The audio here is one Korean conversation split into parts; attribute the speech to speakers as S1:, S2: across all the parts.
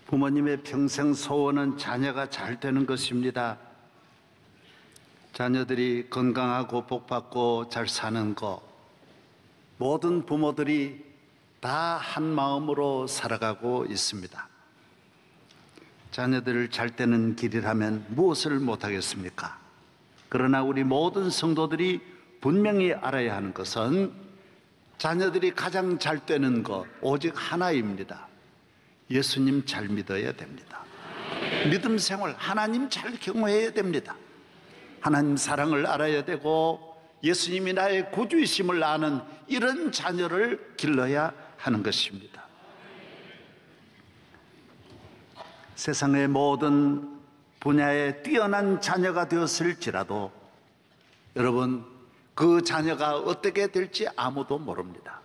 S1: 부모님의 평생 소원은 자녀가 잘 되는 것입니다. 자녀들이 건강하고 복받고 잘 사는 것, 모든 부모들이 다 한 마음으로 살아가고 있습니다. 자녀들을 잘 되는 길이라면 무엇을 못하겠습니까? 그러나 우리 모든 성도들이 분명히 알아야 하는 것은 자녀들이 가장 잘 되는 것 오직 하나입니다. 예수님 잘 믿어야 됩니다. 믿음 생활, 하나님 잘 경외해야 됩니다. 하나님 사랑을 알아야 되고 예수님이 나의 구주이심을 아는 이런 자녀를 길러야 하는 것입니다. 세상의 모든 분야에 뛰어난 자녀가 되었을지라도 여러분, 그 자녀가 어떻게 될지 아무도 모릅니다.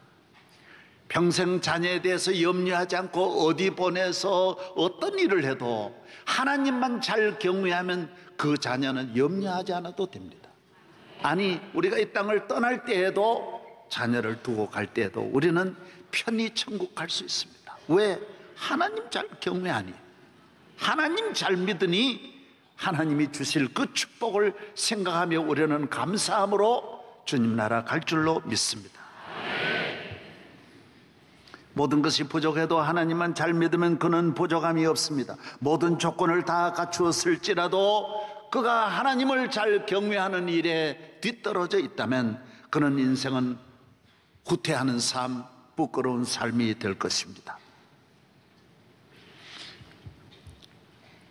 S1: 평생 자녀에 대해서 염려하지 않고 어디 보내서 어떤 일을 해도 하나님만 잘 경외하면 그 자녀는 염려하지 않아도 됩니다. 아니, 우리가 이 땅을 떠날 때에도, 자녀를 두고 갈 때에도 우리는 편히 천국 갈 수 있습니다. 왜? 하나님 잘 경외하니, 하나님 잘 믿으니 하나님이 주실 그 축복을 생각하며 우리는 감사함으로 주님 나라 갈 줄로 믿습니다. 모든 것이 부족해도 하나님만 잘 믿으면 그는 부족함이 없습니다. 모든 조건을 다 갖추었을지라도 그가 하나님을 잘 경외하는 일에 뒤떨어져 있다면 그는 인생은 후퇴하는 삶, 부끄러운 삶이 될 것입니다.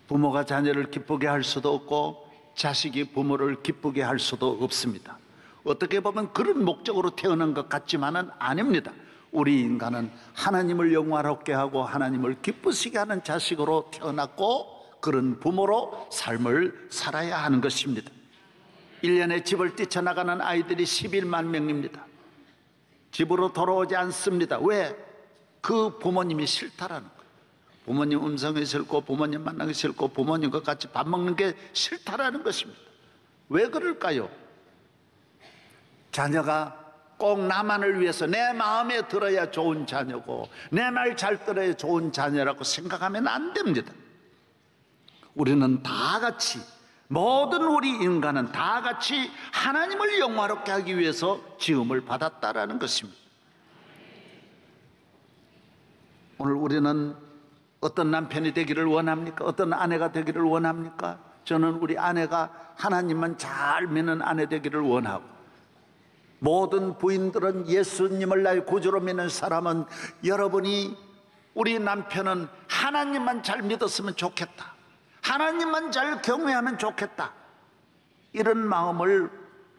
S1: 부모가 자녀를 기쁘게 할 수도 없고 자식이 부모를 기쁘게 할 수도 없습니다. 어떻게 보면 그런 목적으로 태어난 것 같지만은 아닙니다. 우리 인간은 하나님을 영화롭게 하고 하나님을 기쁘시게 하는 자식으로 태어났고 그런 부모로 삶을 살아야 하는 것입니다. 1년에 집을 뛰쳐나가는 아이들이 11만 명입니다. 집으로 돌아오지 않습니다. 왜? 그 부모님이 싫다라는 거예요. 부모님 음성이 싫고 부모님 만나기 싫고 부모님과 같이 밥 먹는 게 싫다라는 것입니다. 왜 그럴까요? 자녀가 꼭 나만을 위해서 내 마음에 들어야 좋은 자녀고 내 말 잘 들어야 좋은 자녀라고 생각하면 안 됩니다. 우리는 다 같이, 모든 우리 인간은 다 같이 하나님을 영화롭게 하기 위해서 지음을 받았다라는 것입니다. 오늘 우리는 어떤 남편이 되기를 원합니까? 어떤 아내가 되기를 원합니까? 저는 우리 아내가 하나님만 잘 믿는 아내 되기를 원하고, 모든 부인들은 예수님을 나의 구주로 믿는 사람은 여러분이, 우리 남편은 하나님만 잘 믿었으면 좋겠다, 하나님만 잘 경외하면 좋겠다, 이런 마음을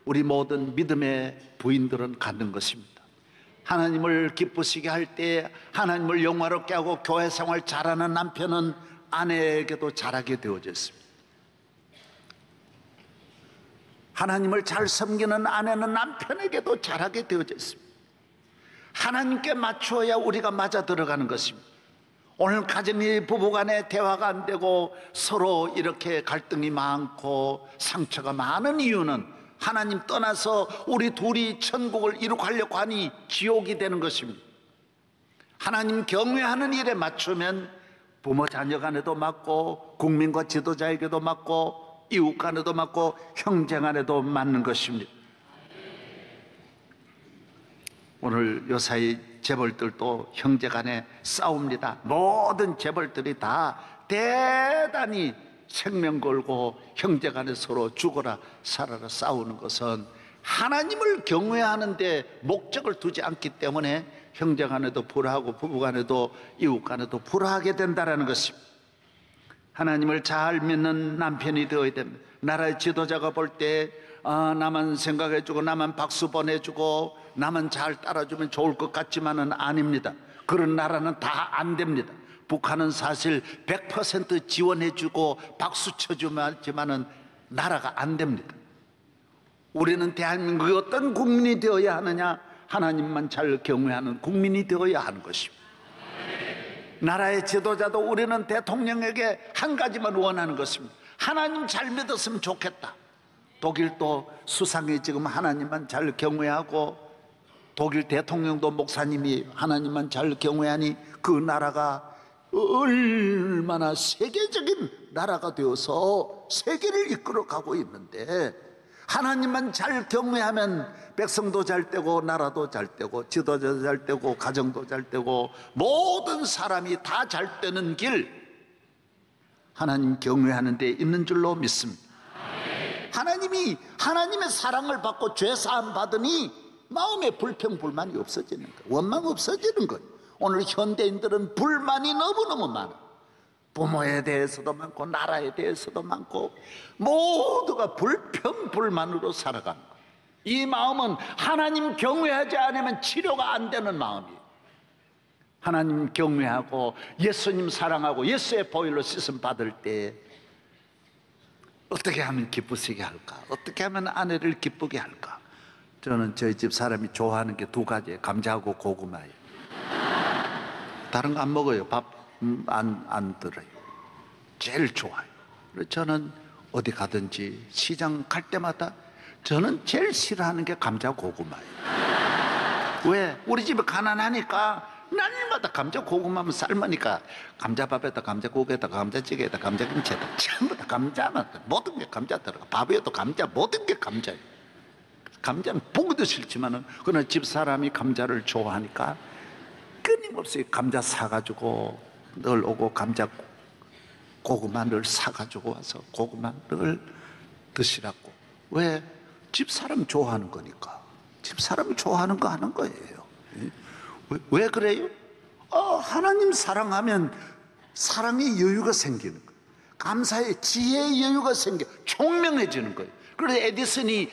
S1: 우리 모든 믿음의 부인들은 갖는 것입니다. 하나님을 기쁘시게 할 때 하나님을 영화롭게 하고 교회 생활 잘하는 남편은 아내에게도 잘하게 되어져 있습니다. 하나님을 잘 섬기는 아내는 남편에게도 잘하게 되어져 있습니다. 하나님께 맞추어야 우리가 맞아 들어가는 것입니다. 오늘 가정이 부부간에 대화가 안 되고 서로 이렇게 갈등이 많고 상처가 많은 이유는 하나님 떠나서 우리 둘이 천국을 이룩하려고 하니 지옥이 되는 것입니다. 하나님 경외하는 일에 맞추면 부모 자녀 간에도 맞고 국민과 지도자에게도 맞고 이웃 간에도 맞고 형제 간에도 맞는 것입니다. 오늘 요사이 재벌들도 형제 간에 싸웁니다. 모든 재벌들이 다 대단히 생명 걸고 형제 간에 서로 죽어라 살아라 싸우는 것은 하나님을 경외하는데 목적을 두지 않기 때문에 형제 간에도 불화하고 부부 간에도 이웃 간에도 불화하게 된다는 것입니다. 하나님을 잘 믿는 남편이 되어야 됩니다. 나라의 지도자가 볼 때 나만 생각해주고 나만 박수 보내주고 나만 잘 따라주면 좋을 것 같지만은 아닙니다. 그런 나라는 다 안 됩니다. 북한은 사실 100% 지원해주고 박수 쳐주지만은 나라가 안 됩니다. 우리는 대한민국의 어떤 국민이 되어야 하느냐? 하나님만 잘 경외하는 국민이 되어야 하는 것입니다. 나라의 지도자도 우리는 대통령에게 한 가지만 원하는 것입니다. 하나님 잘 믿었으면 좋겠다. 독일도 수상이 지금 하나님만 잘 경외하고 독일 대통령도 목사님이 하나님만 잘 경외하니 그 나라가 얼마나 세계적인 나라가 되어서 세계를 이끌어가고 있는데, 하나님만 잘 경외하면 백성도 잘 되고 나라도 잘 되고 지도자도 잘 되고 가정도 잘 되고 모든 사람이 다 잘 되는 길, 하나님 경외하는 데 있는 줄로 믿습니다. 하나님이 하나님의 사랑을 받고 죄 사함 받으니 마음에 불평 불만이 없어지는 거예요. 원망 없어지는 거예요. 오늘 현대인들은 불만이 너무너무 많아. 부모에 대해서도 많고 나라에 대해서도 많고 모두가 불평 불만으로 살아가는 거예요. 이 마음은 하나님 경외하지 않으면 치료가 안 되는 마음이에요. 하나님 경외하고 예수님 사랑하고 예수의 보혈로 씻음 받을 때 어떻게 하면 기쁘시게 할까? 어떻게 하면 아내를 기쁘게 할까? 저는 저희 집 사람이 좋아하는 게 두 가지예요. 감자하고 고구마예요. 다른 거 안 먹어요. 밥 안 들어요. 제일 좋아요. 그래서 저는 어디 가든지 시장 갈 때마다 저는 제일 싫어하는 게 감자 고구마예요. 왜? 우리 집에 가난하니까 날마다 감자 고구마만 삶으니까 감자밥에다 감자국에다 감자찌개에다 감자김치에다 전부 다 감자만, 모든 게 감자 들어가. 밥에도 감자, 모든 게 감자예요. 감자는 보기도 싫지만은 그러나 집 사람이 감자를 좋아하니까 끊임없이 감자 사가지고 늘 오고 감자 고구마 늘 사가지고 와서 고구마 늘 드시라고. 왜? 집 사람 좋아하는 거니까. 집 사람이 좋아하는 거 하는 거예요. 왜 그래요? 하나님 사랑하면 사랑의 여유가 생기는 거예요. 감사의 지혜의 여유가 생겨 총명해지는 거예요. 그래서 에디슨이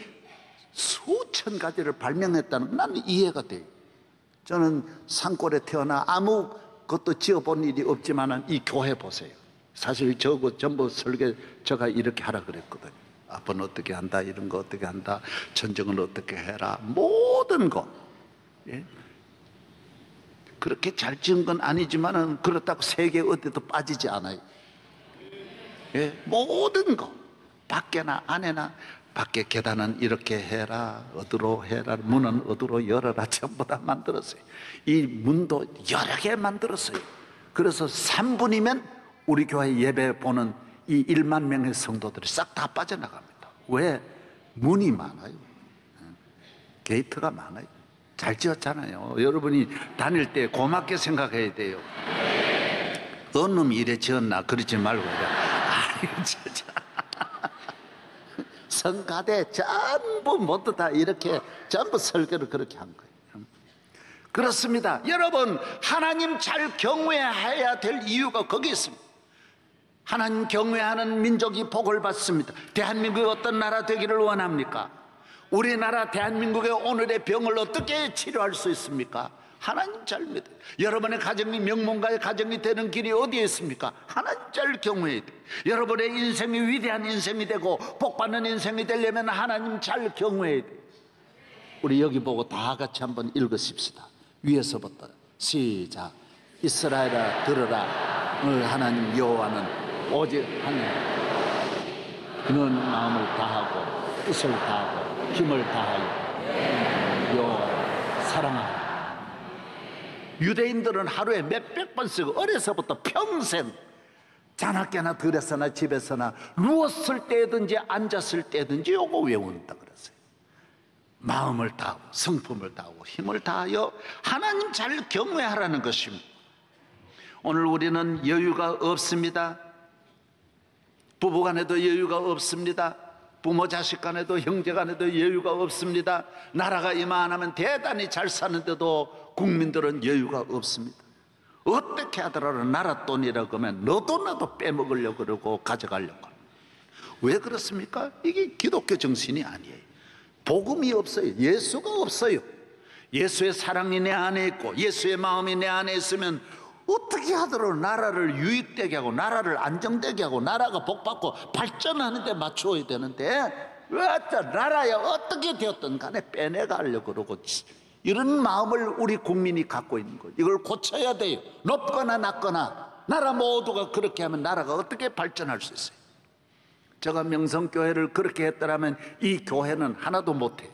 S1: 수천 가지를 발명했다는 건 나는 이해가 돼요. 저는 산골에 태어나 아무것도 지어본 일이 없지만 이 교회 보세요. 사실 저거 전부 설계 제가 이렇게 하라 그랬거든요. 아빠는 어떻게 한다, 이런 거 어떻게 한다, 전쟁은 어떻게 해라, 모든 거. 예? 그렇게 잘 지은 건 아니지만은 그렇다고 세계 어디도 빠지지 않아요. 예? 모든 거, 밖에나 안에나, 밖에 계단은 이렇게 해라, 어디로 해라, 문은 어디로 열어라, 전부 다 만들었어요. 이 문도 여러 개 만들었어요. 그래서 3분이면 우리 교회 예배 보는 이 1만 명의 성도들이 싹 다 빠져나갑니다. 왜? 문이 많아요. 게이트가 많아요. 잘 지었잖아요. 여러분이 다닐 때 고맙게 생각해야 돼요. 어느 놈이 이래 지었나 그러지 말고 아이고 진짜 성가대 전부 모두 다 이렇게 전부 설계를 그렇게 한 거예요. 그렇습니다. 여러분, 하나님 잘 경외해야 될 이유가 거기 있습니다. 하나님 경외하는 민족이 복을 받습니다. 대한민국이 어떤 나라 되기를 원합니까? 우리나라 대한민국의 오늘의 병을 어떻게 치료할 수 있습니까? 하나님 잘 믿어요. 여러분의 가정이 명문가의 가정이 되는 길이 어디에 있습니까? 하나님 잘 경외해야 돼요. 여러분의 인생이 위대한 인생이 되고 복받는 인생이 되려면 하나님 잘 경외해야 돼요. 우리 여기 보고 다 같이 한번 읽으십시다. 위에서부터 시작. 이스라엘아 들으라. 오늘 하나님 여호와는 오직 하나님. 그는 마음을 다하고 뜻을 다하고 힘을 다하여 여호와를 사랑하라. 유대인들은 하루에 몇백 번씩 어려서부터 평생 자나깨나 들에서나 집에서나 누웠을 때든지 앉았을 때든지 요거 외운다 그랬어요. 마음을 다하고 성품을 다하고 힘을 다하여 하나님 잘 경외하라는 것입니다. 오늘 우리는 여유가 없습니다. 부부간에도 여유가 없습니다. 부모 자식 간에도 형제 간에도 여유가 없습니다. 나라가 이만하면 대단히 잘 사는데도 국민들은 여유가 없습니다. 어떻게 하더라도 나라 돈이라고 하면 너도 나도 빼먹으려고 그러고 가져가려고 합니다. 왜 그렇습니까? 이게 기독교 정신이 아니에요. 복음이 없어요. 예수가 없어요. 예수의 사랑이 내 안에 있고 예수의 마음이 내 안에 있으면 어떻게 하더라도 나라를 유익되게 하고 나라를 안정되게 하고 나라가 복받고 발전하는 데 맞추어야 되는데 왜 나라야 어떻게 되었든 간에 빼내가려고 그러고 이런 마음을 우리 국민이 갖고 있는 거예요. 이걸 고쳐야 돼요. 높거나 낮거나 나라 모두가 그렇게 하면 나라가 어떻게 발전할 수 있어요. 제가 명성교회를 그렇게 했더라면 이 교회는 하나도 못해요.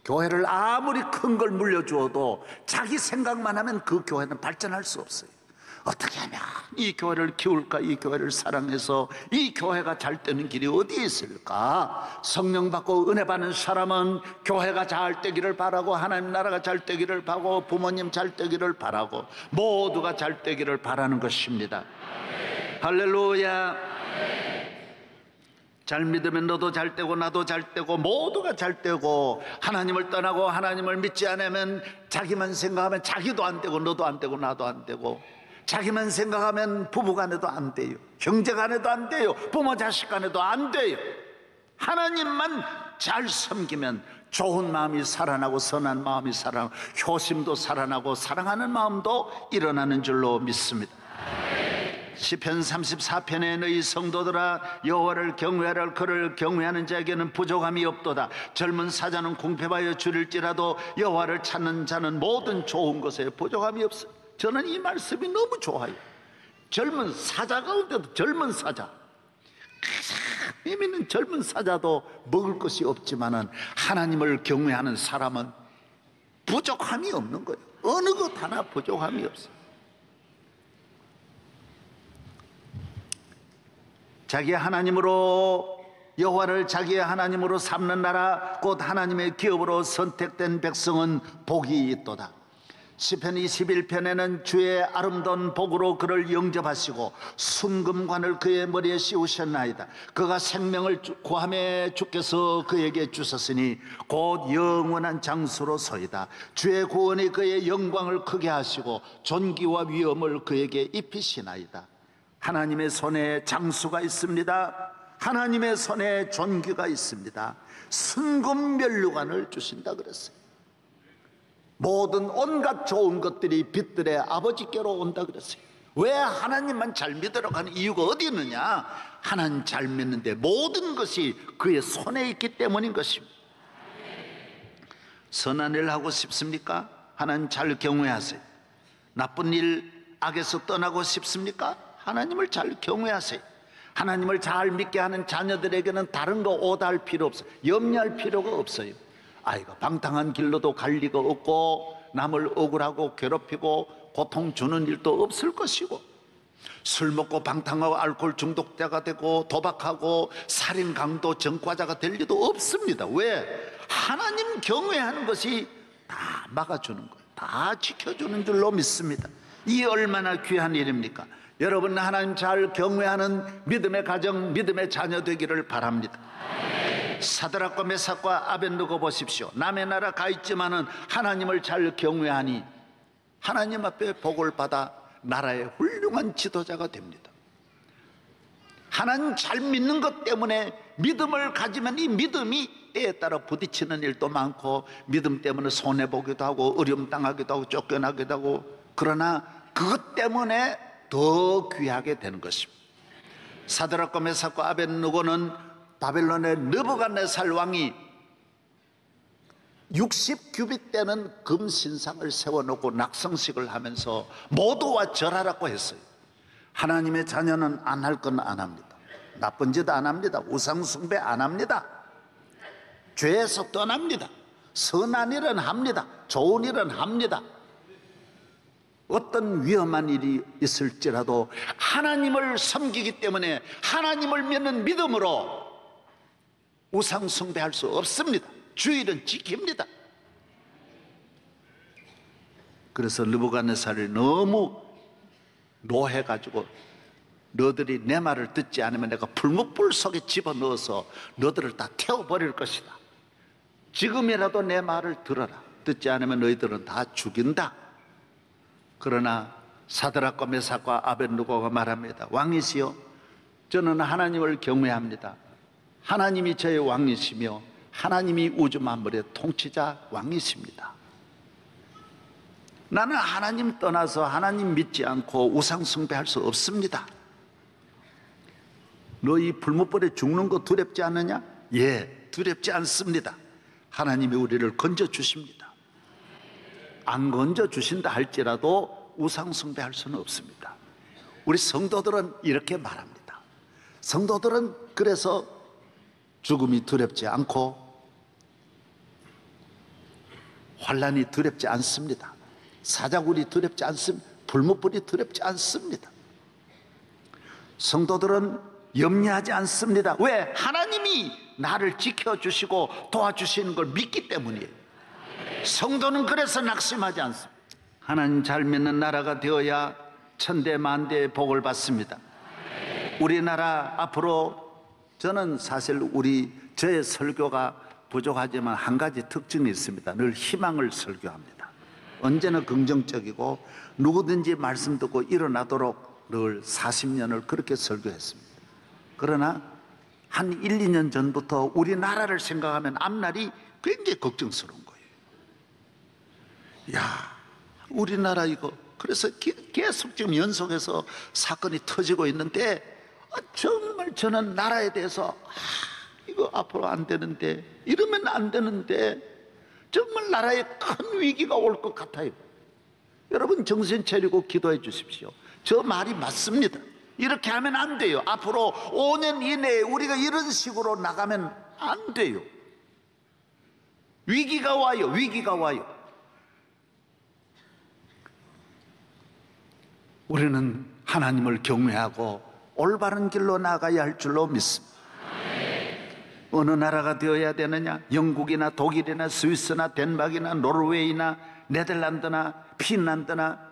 S1: 교회를 아무리 큰 걸 물려주어도 자기 생각만 하면 그 교회는 발전할 수 없어요. 어떻게 하면 이 교회를 키울까? 이 교회를 사랑해서 이 교회가 잘 되는 길이 어디 있을까? 성령 받고 은혜 받는 사람은 교회가 잘 되기를 바라고, 하나님 나라가 잘 되기를 바라고, 부모님 잘 되기를 바라고, 모두가 잘 되기를 바라는 것입니다. 할렐루야. 잘 믿으면 너도 잘 되고 나도 잘 되고 모두가 잘 되고, 하나님을 떠나고 하나님을 믿지 않으면 자기만 생각하면 자기도 안 되고 너도 안 되고 나도 안 되고, 자기만 생각하면 부부간에도 안 돼요, 형제간에도 안 돼요, 부모 자식간에도 안 돼요. 하나님만 잘 섬기면 좋은 마음이 살아나고 선한 마음이 살아나고 효심도 살아나고 사랑하는 마음도 일어나는 줄로 믿습니다. 시편 34편에 너희 성도들아 여호와를 경외하라. 그를 경외하는 자에게는 부족함이 없도다. 젊은 사자는 궁핍하여 줄일지라도 여호와를 찾는 자는 모든 좋은 것에 부족함이 없어. 저는 이 말씀이 너무 좋아요. 젊은 사자 가운데도 젊은 사자, 의미는 젊은 사자도 먹을 것이 없지만은 하나님을 경외하는 사람은 부족함이 없는 거예요. 어느 것 하나 부족함이 없어요. 자기의 하나님으로, 여호와를 자기의 하나님으로 삼는 나라 곧 하나님의 기업으로 선택된 백성은 복이 있도다. 시편 21편에는 주의 아름다운 복으로 그를 영접하시고 순금관을 그의 머리에 씌우셨나이다. 그가 생명을 구함에 주께서 그에게 주셨으니 곧 영원한 장수로 서이다. 주의 구원이 그의 영광을 크게 하시고 존귀와 위엄을 그에게 입히시나이다. 하나님의 손에 장수가 있습니다. 하나님의 손에 존귀가 있습니다. 순금면류관을 주신다 그랬어요. 모든 온갖 좋은 것들이 빛들의 아버지께로 온다 그랬어요. 왜 하나님만 잘 믿으라고 하는 이유가 어디 있느냐? 하나님 잘 믿는데 모든 것이 그의 손에 있기 때문인 것입니다. 선한 일 하고 싶습니까? 하나님 잘 경외하세요. 나쁜 일, 악에서 떠나고 싶습니까? 하나님을 잘 경외하세요. 하나님을 잘 믿게 하는 자녀들에게는 다른 거 오다할 필요 없어요. 염려할 필요가 없어요. 아이가 방탕한 길로도 갈 리가 없고, 남을 억울하고 괴롭히고 고통 주는 일도 없을 것이고, 술 먹고 방탕하고 알코올 중독자가 되고 도박하고 살인 강도 전과자가 될 리도 없습니다. 왜? 하나님 경외하는 것이 다 막아주는 거예요. 다 지켜주는 줄로 믿습니다. 이 얼마나 귀한 일입니까? 여러분, 하나님 잘 경외하는 믿음의 가정, 믿음의 자녀 되기를 바랍니다. 사드락과 메삭과 아벳느고 보십시오. 남의 나라 가 있지만은 하나님을 잘 경외하니 하나님 앞에 복을 받아 나라의 훌륭한 지도자가 됩니다. 하나님 잘 믿는 것 때문에, 믿음을 가지면 이 믿음이 때에 따라 부딪히는 일도 많고, 믿음 때문에 손해보기도 하고 어려움 당하기도 하고 쫓겨나기도 하고, 그러나 그것 때문에 더 귀하게 되는 것입니다. 사드락과 메삭과 아벳느고는 바벨론의 느부갓네살 왕이 60규빗 되는 금신상을 세워놓고 낙성식을 하면서 모두와 절하라고 했어요. 하나님의 자녀는 안 할 건 안 합니다. 나쁜 짓 안 합니다. 우상숭배 안 합니다. 죄에서 떠납니다. 선한 일은 합니다. 좋은 일은 합니다. 어떤 위험한 일이 있을지라도 하나님을 섬기기 때문에, 하나님을 믿는 믿음으로 우상 숭배할 수 없습니다. 주일은 지킵니다. 그래서 느부갓네살을 너무 노해가지고, 너들이 내 말을 듣지 않으면 내가 불묵불 속에 집어넣어서 너들을 다 태워버릴 것이다. 지금이라도 내 말을 들어라. 듣지 않으면 너희들은 다 죽인다. 그러나 사드락과 메삭과 아벳느고가 말합니다. 왕이시여, 저는 하나님을 경외합니다. 하나님이 저의 왕이시며 하나님이 우주 만물의 통치자 왕이십니다. 나는 하나님 떠나서 하나님 믿지 않고 우상 숭배할 수 없습니다. 너희 불못벌에 죽는 거 두렵지 않느냐? 예, 두렵지 않습니다. 하나님이 우리를 건져주십니다. 안 건져주신다 할지라도 우상 숭배할 수는 없습니다. 우리 성도들은 이렇게 말합니다. 성도들은 그래서 죽음이 두렵지 않고 환난이 두렵지 않습니다. 사자굴이 두렵지 않습니다. 불못불이 두렵지 않습니다. 성도들은 염려하지 않습니다. 왜? 하나님이 나를 지켜주시고 도와주시는 걸 믿기 때문이에요. 성도는 그래서 낙심하지 않습니다. 하나님 잘 믿는 나라가 되어야 천대만대의 복을 받습니다. 우리나라 앞으로, 저는 사실 저의 설교가 부족하지만 한 가지 특징이 있습니다. 늘 희망을 설교합니다. 언제나 긍정적이고 누구든지 말씀 듣고 일어나도록 늘 40년을 그렇게 설교했습니다. 그러나 한 1, 2년 전부터 우리나라를 생각하면 앞날이 굉장히 걱정스러운 거예요. 야, 우리나라 이거, 그래서 계속 지금 연속해서 사건이 터지고 있는데, 정말 저는 나라에 대해서 이거 앞으로 안 되는데, 이러면 안 되는데, 정말 나라에 큰 위기가 올 것 같아요. 여러분 정신 차리고 기도해 주십시오. 저 말이 맞습니다. 이렇게 하면 안 돼요. 앞으로 5년 이내에 우리가 이런 식으로 나가면 안 돼요. 위기가 와요. 위기가 와요. 우리는 하나님을 경외하고 올바른 길로 나가야 할 줄로 믿습니다. 어느 나라가 되어야 되느냐? 영국이나 독일이나 스위스나 덴마크나 노르웨이나 네덜란드나 핀란드나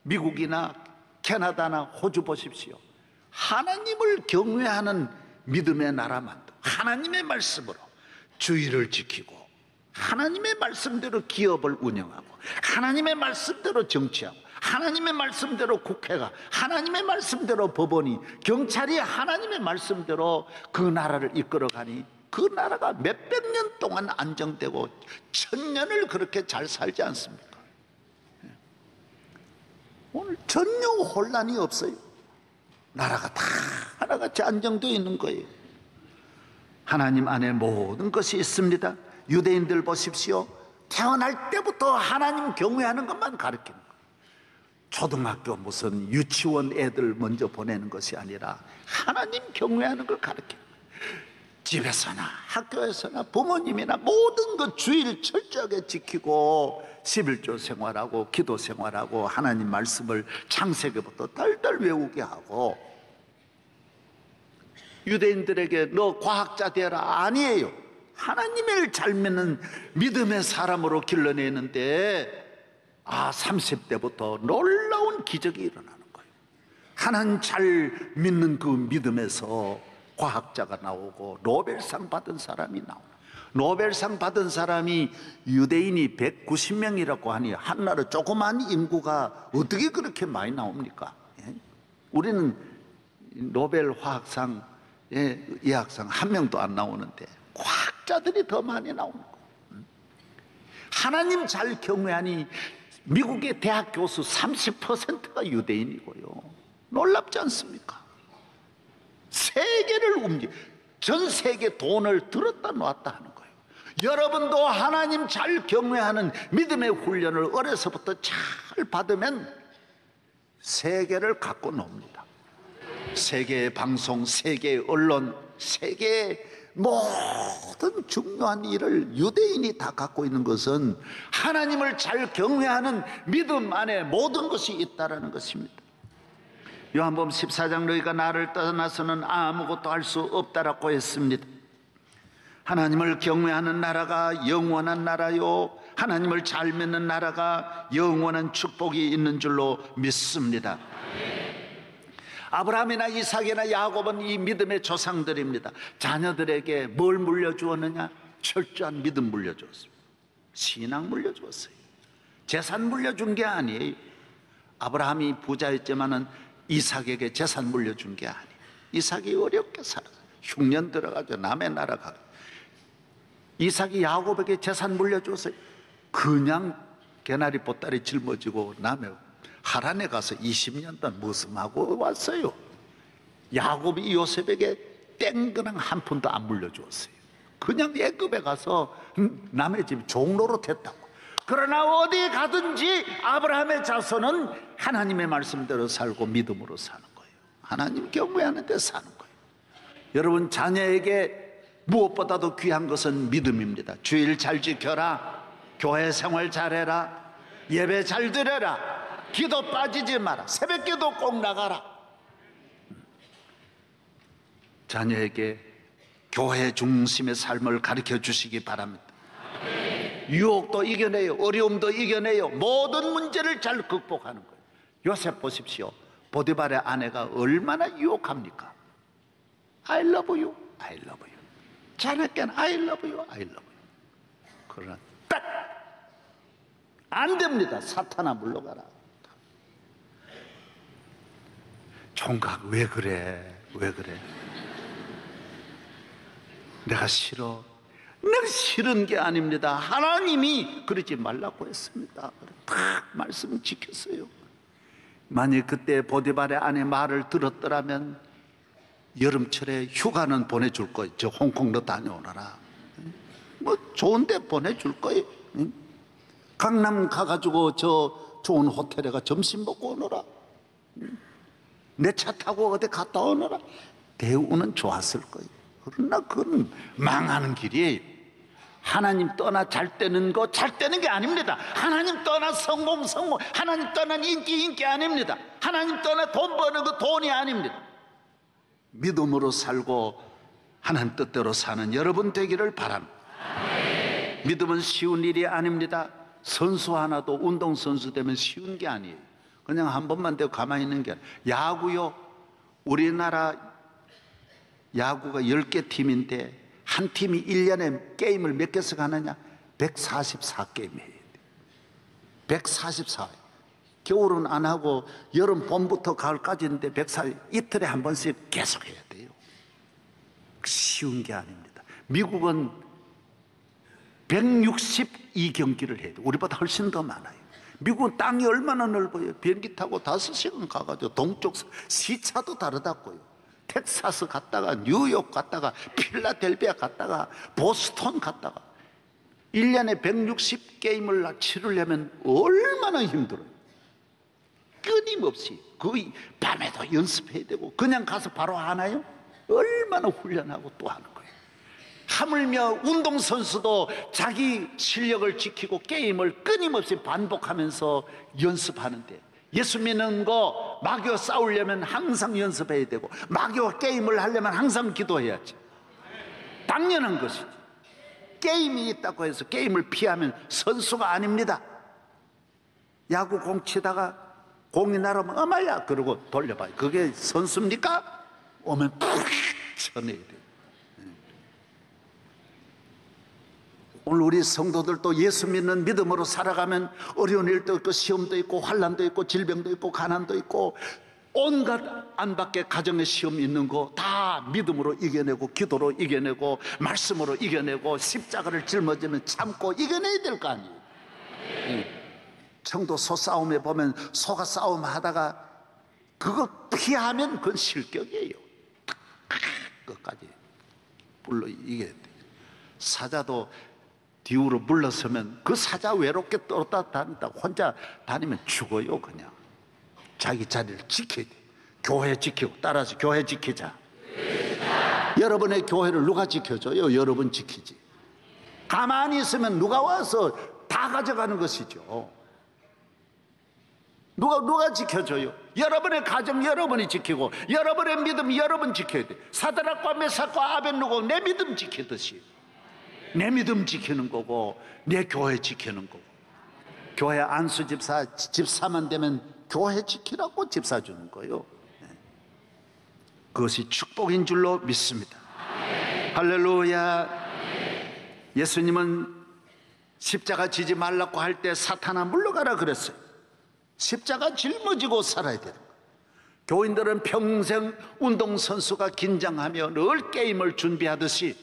S1: 미국이나 캐나다나 호주 보십시오. 하나님을 경외하는 믿음의 나라만도 하나님의 말씀으로 주의를 지키고 하나님의 말씀대로 기업을 운영하고 하나님의 말씀대로 정치하고 하나님의 말씀대로 국회가, 하나님의 말씀대로 법원이, 경찰이 하나님의 말씀대로 그 나라를 이끌어가니 그 나라가 몇백 년 동안 안정되고 1000년을 그렇게 잘 살지 않습니까? 오늘 전혀 혼란이 없어요. 나라가 다 하나같이 안정되어 있는 거예요. 하나님 안에 모든 것이 있습니다. 유대인들 보십시오. 태어날 때부터 하나님 경외하는 것만 가르치는 거예요. 초등학교 무슨 유치원 애들 먼저 보내는 것이 아니라 하나님 경외하는 걸 가르쳐요. 집에서나 학교에서나 부모님이나 모든 것 주의를 철저하게 지키고 11조 생활하고 기도 생활하고 하나님 말씀을 창세기부터 달달 외우게 하고, 유대인들에게 너 과학자 되라 아니에요. 하나님을 잘 믿는 믿음의 사람으로 길러내는데 30대부터 놀라운 기적이 일어나는 거예요. 하나님 잘 믿는 그 믿음에서 과학자가 나오고 노벨상 받은 사람이 나오고, 노벨상 받은 사람이 유대인이 190명이라고 하니 한 나라 조그만 인구가 어떻게 그렇게 많이 나옵니까? 우리는 노벨 화학상, 의학상 한 명도 안 나오는데 과학자들이 더 많이 나오는 거예요. 하나님 잘 경외하니 미국의 대학 교수 30%가 유대인이고요. 놀랍지 않습니까? 세계를 전 세계 돈을 들었다 놨다 하는 거예요. 여러분도 하나님 잘 경외하는 믿음의 훈련을 어려서부터 잘 받으면 세계를 갖고 놉니다. 세계의 방송, 세계의 언론, 세계의 모든 중요한 일을 유대인이 다 갖고 있는 것은 하나님을 잘 경외하는 믿음 안에 모든 것이 있다는 것입니다. 요한복음 14장 너희가 나를 떠나서는 아무것도 할 수 없다라고 했습니다. 하나님을 경외하는 나라가 영원한 나라요, 하나님을 잘 믿는 나라가 영원한 축복이 있는 줄로 믿습니다. 아브라함이나 이삭이나 야곱은 이 믿음의 조상들입니다. 자녀들에게 뭘 물려주었느냐? 철저한 믿음 물려주었습니다. 신앙 물려주었어요. 재산 물려준 게 아니에요. 아브라함이 부자였지만은 이삭에게 재산 물려준 게 아니에요. 이삭이 어렵게 살았어요. 흉년 들어가죠. 남의 나라 가고. 이삭이 야곱에게 재산 물려줬어요. 그냥 개나리 보따리 짊어지고 남의 하란에 가서 20년 동안 무슨하고 왔어요. 야곱이 요셉에게 땡그랑 한 푼도 안 물려주었어요. 그냥 애굽에 가서 남의 집 종로로 됐다고. 그러나 어디 가든지 아브라함의 자손은 하나님의 말씀대로 살고 믿음으로 사는 거예요. 하나님 경외하는 데 사는 거예요. 여러분 자녀에게 무엇보다도 귀한 것은 믿음입니다. 주일 잘 지켜라, 교회 생활 잘해라, 예배 잘 드려라, 기도 빠지지 마라. 새벽기도 꼭 나가라. 자녀에게 교회 중심의 삶을 가르쳐 주시기 바랍니다. 유혹도 이겨내요. 어려움도 이겨내요. 모든 문제를 잘 극복하는 거예요. 요셉 보십시오. 보디발의 아내가 얼마나 유혹합니까? I love you, I love you. 자네께는 I love you, I love you. 그러나 딱 안 됩니다. 사탄아 물러가라. 총각 왜 그래? 왜 그래? 내가 싫어. 내가 싫은 게 아닙니다. 하나님이 그러지 말라고 했습니다. 딱 말씀 지켰어요. 만약 그때 보디발의 아내 말을 들었더라면 여름철에 휴가는 보내줄 거예요. 저 홍콩 너 다녀오너라. 뭐 좋은데 보내줄 거예요. 강남 가가지고 저 좋은 호텔에 가 점심 먹고 오너라. 내 차 타고 어디 갔다 오너라. 대우는 좋았을 거예요. 그러나 그건 망하는 길이에요. 하나님 떠나 잘 되는 거 잘 되는 게 아닙니다. 하나님 떠나 성공, 하나님 떠나 인기 아닙니다. 하나님 떠나 돈 버는 거 돈이 아닙니다. 믿음으로 살고 하나님 뜻대로 사는 여러분 되기를 바랍니다. 믿음은 쉬운 일이 아닙니다. 선수 하나도 운동선수 되면 쉬운 게 아니에요. 그냥 한 번만 되고 가만히 있는 게 아니에요. 야구요, 우리나라 야구가 10개 팀인데 한 팀이 1년에 게임을 몇 개씩 하느냐? 144게임 해야 돼. 144. 겨울은 안 하고 여름 봄부터 가을까지인데 140, 이틀에 한 번씩 계속 해야 돼요. 쉬운 게 아닙니다. 미국은 162경기를 해야 돼요. 우리보다 훨씬 더 많아요. 미국은 땅이 얼마나 넓어요. 비행기 타고 5시간 가가지고 동쪽 시차도 다르다고요. 텍사스 갔다가 뉴욕 갔다가 필라델피아 갔다가 보스턴 갔다가 1년에 160게임을 치르려면 얼마나 힘들어요. 끊임없이 거의 밤에도 연습해야 되고 그냥 가서 바로 하나요? 얼마나 훈련하고 또 하는 거예요. 하물며 운동선수도 자기 실력을 지키고 게임을 끊임없이 반복하면서 연습하는데 예수 믿는 거 마귀와 싸우려면 항상 연습해야 되고 마귀와 게임을 하려면 항상 기도해야지. 당연한 것이지. 게임이 있다고 해서 게임을 피하면 선수가 아닙니다. 야구 공 치다가 공이 날아오면 어마야 그러고 돌려봐요. 그게 선수입니까? 오면 푹 쳐내야 돼요. 오늘 우리 성도들도 예수 믿는 믿음으로 살아가면 어려운 일도 있고 시험도 있고 환난도 있고 질병도 있고 가난도 있고 온갖 안팎의 가정의 시험 있는 거 다 믿음으로 이겨내고 기도로 이겨내고 말씀으로 이겨내고 십자가를 짊어지면 참고 이겨내야 될 거 아니에요. 청도 소싸움에 보면 소가 싸움 하다가 그거 피하면 그건 실격이에요. 끝까지 물러 이겨야 돼. 사자도 뒤로 물러서면 그 사자 외롭게 떨어다 다닌다. 혼자 다니면 죽어요. 그냥 자기 자리를 지켜야 돼. 교회 지키고 따라서 교회 지키자. 여러분의 교회를 누가 지켜줘요? 여러분 지키지. 가만히 있으면 누가 와서 다 가져가는 것이죠. 누가 지켜줘요? 여러분의 가정 여러분이 지키고 여러분의 믿음 여러분 지켜야 돼. 사드락과 메삭과 아벳느고 내 믿음 지키듯이 내 믿음 지키는 거고 내 교회 지키는 거고. 교회 안수 집사만 되면 교회 지키라고 집사 주는 거예요. 그것이 축복인 줄로 믿습니다. 할렐루야. 예수님은 십자가 지지 말라고 할 때 사탄아 물러가라 그랬어요. 십자가 짊어지고 살아야 되는 거예요. 교인들은 평생 운동선수가 긴장하며 늘 게임을 준비하듯이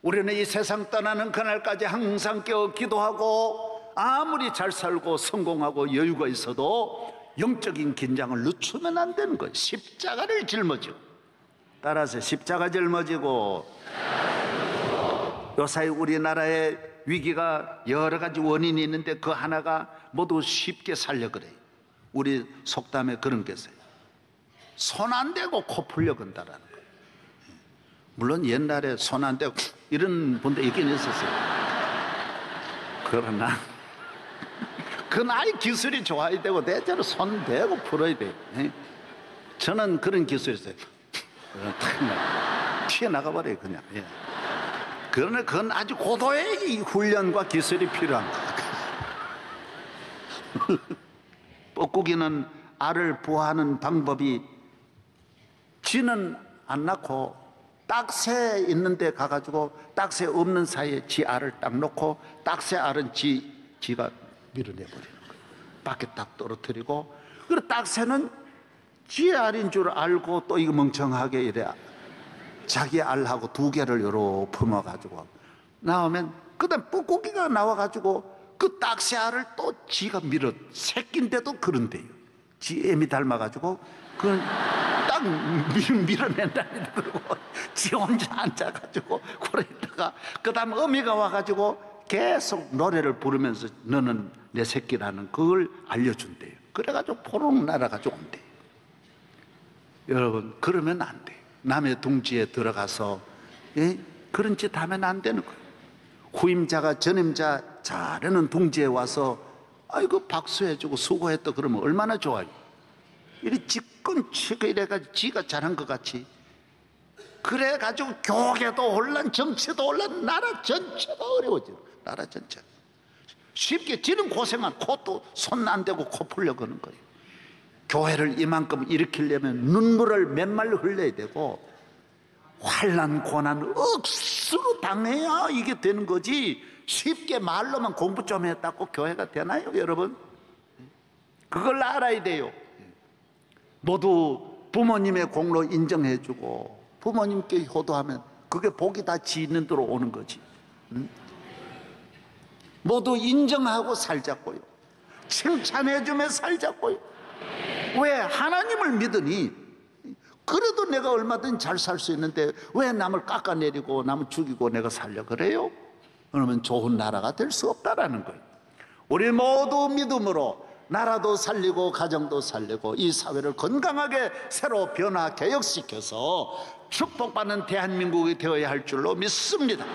S1: 우리는 이 세상 떠나는 그날까지 항상 깨어 기도하고 아무리 잘 살고 성공하고 여유가 있어도 영적인 긴장을 늦추면 안 되는 거예요. 십자가를 짊어지고 따라서 십자가 짊어지고. 요사이 우리나라의 위기가 여러 가지 원인이 있는데 그 하나가 모두 쉽게 살려 그래요. 우리 속담에 그런 게 있어요. 손 안 대고 코 풀려 건다라는 거예요. 물론 옛날에 손 안 대고 이런 분도 있긴 있었어요. 그러나 그건 아예 기술이 좋아야 되고 대체로 손 대고 풀어야 돼. 저는 그런 기술이 있어요. 튀어나가 버려요 그냥. 그러나 그건 아주 고도의 이 훈련과 기술이 필요한 거예요. 뻐꾸기는 알을 부화하는 방법이 쥐는 안 낳고 딱새 있는 데 가가지고 딱새 없는 사이에 지 알을 딱 놓고 딱새 알은 지가 밀어내버리는 거예요. 밖에 딱 떨어뜨리고, 그리고 딱새는 지 알인 줄 알고 또 이거 멍청하게 이래 자기 알하고 두 개를 요러 품어가지고 나오면 그다음 뻐꾸기가 나와가지고 그 딱새 알을 또 지가 새끼인데도 그런데요. 지 애미 닮아가지고 그걸 딱 밀어낸다니. 그러고 지 혼자 앉아가지고 그래 있다가 그다음 어미가 와가지고 계속 노래를 부르면서 너는 내 새끼라는 그걸 알려준대요. 그래가지고 포롱 날아가지고 온대요. 여러분, 그러면 안 돼요. 남의 둥지에 들어가서 그런 짓 하면 안 되는 거예요. 후임자가 전임자 잘하는 둥지에 와서 아이고 박수해주고 수고했다 그러면 얼마나 좋아요. 이리 지끈치고 이래가지고 지가 잘한 것 같이, 그래가지고 교계도 혼란, 정치도 혼란, 나라 전체가 어려워져. 나라 전체 쉽게 지는 고생한 코도 손 안 대고 코 풀려 그는 거예요. 교회를 이만큼 일으키려면 눈물을 맨말로 흘려야 되고 환난 고난 억수로 당해야 이게 되는 거지. 쉽게 말로만 공부 좀 했다고 교회가 되나요 여러분? 그걸 알아야 돼요. 모두 부모님의 공로 인정해주고 부모님께 효도하면 그게 복이 다 지 있는 대로 오는 거지. 모두 인정하고 살자고요. 칭찬해주며 살자고요. 왜? 하나님을 믿으니 그래도 내가 얼마든 잘 살 수 있는데 왜 남을 깎아내리고 남을 죽이고 내가 살려 그래요? 그러면 좋은 나라가 될 수 없다라는 거예요. 우리 모두 믿음으로 나라도 살리고 가정도 살리고 이 사회를 건강하게 새로 변화 개혁시켜서 축복받는 대한민국이 되어야 할 줄로 믿습니다.